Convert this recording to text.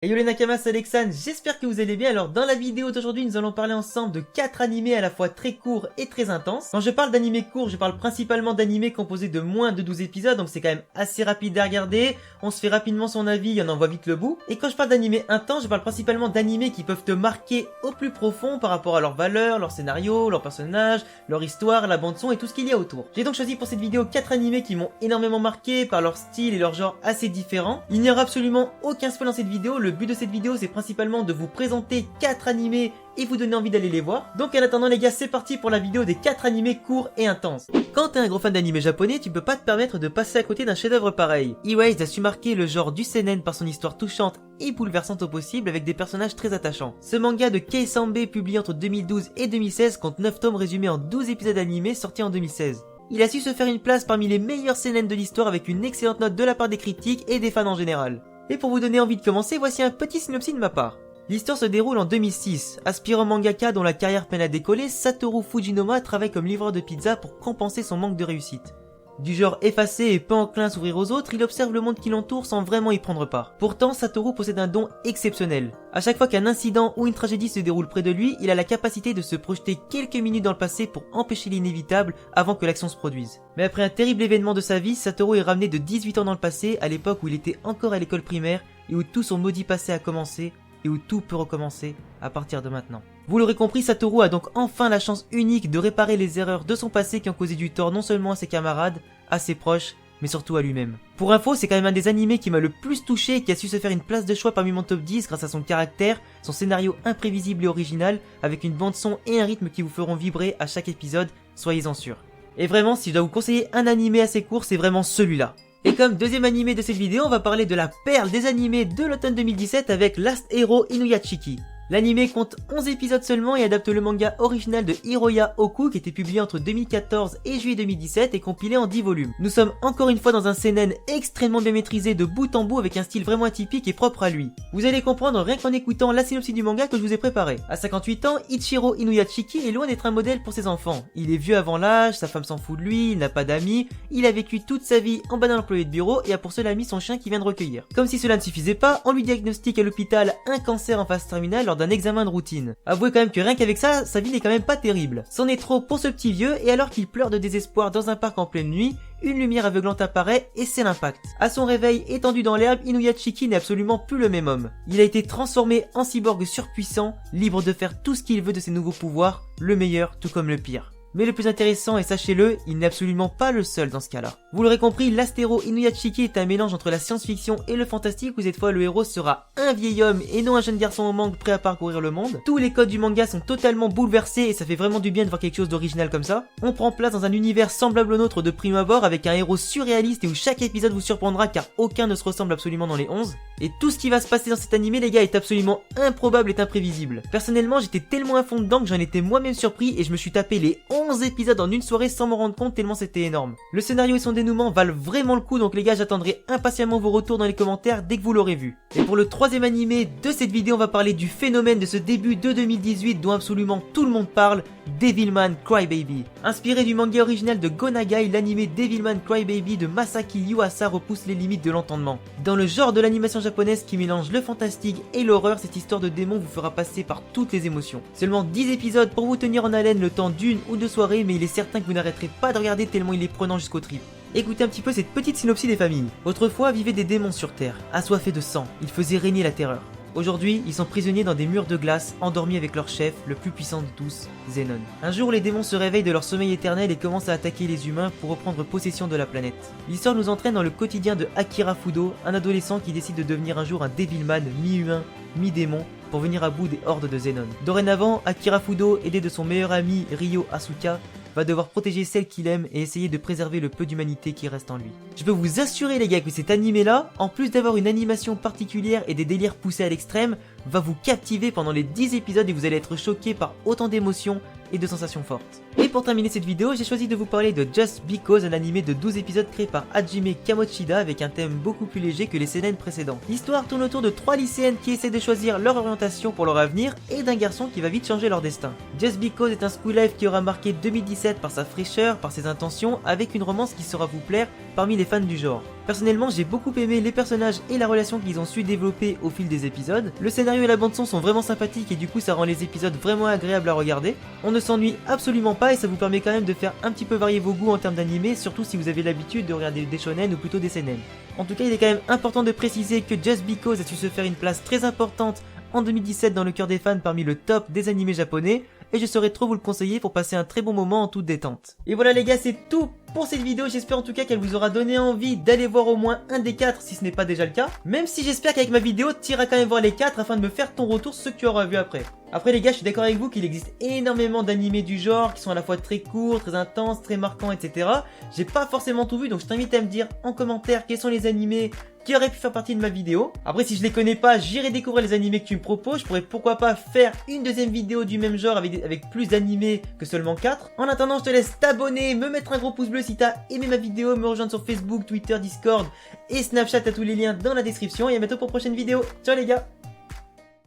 Hey yo les Nakamas, c'est Alexandre, j'espère que vous allez bien. Alors dans la vidéo d'aujourd'hui, nous allons parler ensemble de 4 animés à la fois très courts et très intenses. Quand je parle d'animés courts, je parle principalement d'animés composés de moins de 12 épisodes, donc c'est quand même assez rapide à regarder, on se fait rapidement son avis et on en voit vite le bout. Et quand je parle d'animés intenses, je parle principalement d'animés qui peuvent te marquer au plus profond par rapport à leurs valeurs, leur scénario, leurs personnages, leur histoire, la bande son et tout ce qu'il y a autour. J'ai donc choisi pour cette vidéo 4 animés qui m'ont énormément marqué par leur style et leur genre assez différents. Il n'y aura absolument aucun spoil dans cette vidéo, le but de cette vidéo c'est principalement de vous présenter 4 animés et vous donner envie d'aller les voir. Donc en attendant les gars, c'est parti pour la vidéo des 4 animés courts et intenses. Quand t'es un gros fan d'animé japonais, tu peux pas te permettre de passer à côté d'un chef-d'œuvre pareil. Erased a su marquer le genre du seinen par son histoire touchante et bouleversante au possible avec des personnages très attachants. Ce manga de Kei Sanbe publié entre 2012 et 2016 compte 9 tomes résumés en 12 épisodes animés sortis en 2016. Il a su se faire une place parmi les meilleurs seinen de l'histoire avec une excellente note de la part des critiques et des fans en général. Et pour vous donner envie de commencer, voici un petit synopsis de ma part. L'histoire se déroule en 2006. Aspirant mangaka dont la carrière peine à décoller, Satoru Fujinoma travaille comme livreur de pizza pour compenser son manque de réussite. Du genre effacé et peu enclin à s'ouvrir aux autres, il observe le monde qui l'entoure sans vraiment y prendre part. Pourtant, Satoru possède un don exceptionnel. À chaque fois qu'un incident ou une tragédie se déroule près de lui, il a la capacité de se projeter quelques minutes dans le passé pour empêcher l'inévitable avant que l'action se produise. Mais après un terrible événement de sa vie, Satoru est ramené de 18 ans dans le passé, à l'époque où il était encore à l'école primaire et où tout son maudit passé a commencé et où tout peut recommencer à partir de maintenant. Vous l'aurez compris, Satoru a donc enfin la chance unique de réparer les erreurs de son passé qui ont causé du tort non seulement à ses camarades, à ses proches, mais surtout à lui-même. Pour info, c'est quand même un des animés qui m'a le plus touché et qui a su se faire une place de choix parmi mon top 10 grâce à son caractère, son scénario imprévisible et original, avec une bande son et un rythme qui vous feront vibrer à chaque épisode, soyez-en sûrs. Et vraiment, si je dois vous conseiller un animé assez court, c'est vraiment celui-là. Et comme deuxième animé de cette vidéo, on va parler de la perle des animés de l'automne 2017 avec Last Hero Inuyashiki. L'anime compte 11 épisodes seulement et adapte le manga original de Hiroya Oku qui était publié entre 2014 et juillet 2017 et compilé en 10 volumes. Nous sommes encore une fois dans un seinen extrêmement bien maîtrisé de bout en bout avec un style vraiment atypique et propre à lui. Vous allez comprendre rien qu'en écoutant la synopsis du manga que je vous ai préparé. À 58 ans, Ichiro Inuyashiki est loin d'être un modèle pour ses enfants. Il est vieux avant l'âge, sa femme s'en fout de lui, il n'a pas d'amis, il a vécu toute sa vie en bas d'un employé de bureau et a pour seul ami son chien qui vient de recueillir. Comme si cela ne suffisait pas, on lui diagnostique à l'hôpital un cancer en phase terminale d'un examen de routine. Avouez quand même que rien qu'avec ça, sa vie n'est quand même pas terrible. C'en est trop pour ce petit vieux et alors qu'il pleure de désespoir dans un parc en pleine nuit, une lumière aveuglante apparaît et c'est l'impact. À son réveil, étendu dans l'herbe, Inuyashiki n'est absolument plus le même homme. Il a été transformé en cyborg surpuissant, libre de faire tout ce qu'il veut de ses nouveaux pouvoirs, le meilleur tout comme le pire. Mais le plus intéressant, et sachez-le, il n'est absolument pas le seul dans ce cas-là. Vous l'aurez compris, Last Hero Inuyashiki est un mélange entre la science-fiction et le fantastique où cette fois le héros sera un vieil homme et non un jeune garçon au mangue prêt à parcourir le monde. Tous les codes du manga sont totalement bouleversés et ça fait vraiment du bien de voir quelque chose d'original comme ça. On prend place dans un univers semblable au nôtre de prime abord avec un héros surréaliste et où chaque épisode vous surprendra car aucun ne se ressemble absolument dans les 11. Et tout ce qui va se passer dans cet animé les gars est absolument improbable et imprévisible. Personnellement j'étais tellement à fond dedans que j'en étais moi-même surpris et je me suis tapé les 11 épisodes en une soirée sans m'en rendre compte tellement c'était énorme. Le scénario et son dénouement valent vraiment le coup donc les gars j'attendrai impatiemment vos retours dans les commentaires dès que vous l'aurez vu. Et pour le troisième animé de cette vidéo on va parler du phénomène de ce début de 2018 dont absolument tout le monde parle, Devilman Crybaby. Inspiré du manga original de Go Nagai, l'animé Devilman Crybaby de Masaki Yuasa repousse les limites de l'entendement. Dans le genre de l'animation japonaise qui mélange le fantastique et l'horreur, cette histoire de démon vous fera passer par toutes les émotions. Seulement 10 épisodes pour vous tenir en haleine le temps d'une ou deux soirées, mais il est certain que vous n'arrêterez pas de regarder tellement il est prenant jusqu'au trip. Écoutez un petit peu cette petite synopsis des familles. Autrefois vivaient des démons sur Terre, assoiffés de sang, ils faisaient régner la terreur. Aujourd'hui, ils sont prisonniers dans des murs de glace, endormis avec leur chef, le plus puissant de tous, Zenon. Un jour, les démons se réveillent de leur sommeil éternel et commencent à attaquer les humains pour reprendre possession de la planète. L'histoire nous entraîne dans le quotidien de Akira Fudo, un adolescent qui décide de devenir un jour un Devilman mi-humain, mi-démon, pour venir à bout des hordes de Zenon. Dorénavant, Akira Fudo, aidé de son meilleur ami Ryo Asuka, va devoir protéger celle qu'il aime et essayer de préserver le peu d'humanité qui reste en lui. Je peux vous assurer les gars que cet animé là, en plus d'avoir une animation particulière et des délires poussés à l'extrême, va vous captiver pendant les 10 épisodes et vous allez être choqué par autant d'émotions et de sensations fortes. Et pour terminer cette vidéo, j'ai choisi de vous parler de Just Because, un animé de 12 épisodes créé par Hajime Kamoshida avec un thème beaucoup plus léger que les seinen précédents. L'histoire tourne autour de 3 lycéennes qui essaient de choisir leur orientation pour leur avenir et d'un garçon qui va vite changer leur destin. Just Because est un school life qui aura marqué 2017 par sa fraîcheur, par ses intentions, avec une romance qui saura vous plaire parmi les fans du genre. Personnellement, j'ai beaucoup aimé les personnages et la relation qu'ils ont su développer au fil des épisodes. Le scénario et la bande son sont vraiment sympathiques et du coup ça rend les épisodes vraiment agréables à regarder. On ne s'ennuie absolument pas et ça vous permet quand même de faire un petit peu varier vos goûts en termes d'animé, surtout si vous avez l'habitude de regarder des shonen ou plutôt des seinen. En tout cas, il est quand même important de préciser que Just Because a su se faire une place très importante en 2017 dans le cœur des fans parmi le top des animés japonais, et je saurais trop vous le conseiller pour passer un très bon moment en toute détente. Et voilà les gars, c'est tout pour cette vidéo, j'espère en tout cas qu'elle vous aura donné envie d'aller voir au moins un des 4 si ce n'est pas déjà le cas, même si j'espère qu'avec ma vidéo tu iras quand même voir les 4 afin de me faire ton retour ce que tu auras vu après. Après les gars, je suis d'accord avec vous qu'il existe énormément d'animés du genre qui sont à la fois très courts, très intenses, très marquants, etc. J'ai pas forcément tout vu, donc je t'invite à me dire en commentaire quels sont les animés qui auraient pu faire partie de ma vidéo. Après, si je les connais pas, j'irai découvrir les animés que tu me proposes. Je pourrais pourquoi pas faire une deuxième vidéo du même genre avec plus d'animés que seulement 4. En attendant, je te laisse t'abonner, me mettre un gros pouce bleu si t'as aimé ma vidéo, me rejoindre sur Facebook, Twitter, Discord et Snapchat, à tous les liens dans la description. Et à bientôt pour une prochaine vidéo. Ciao les gars!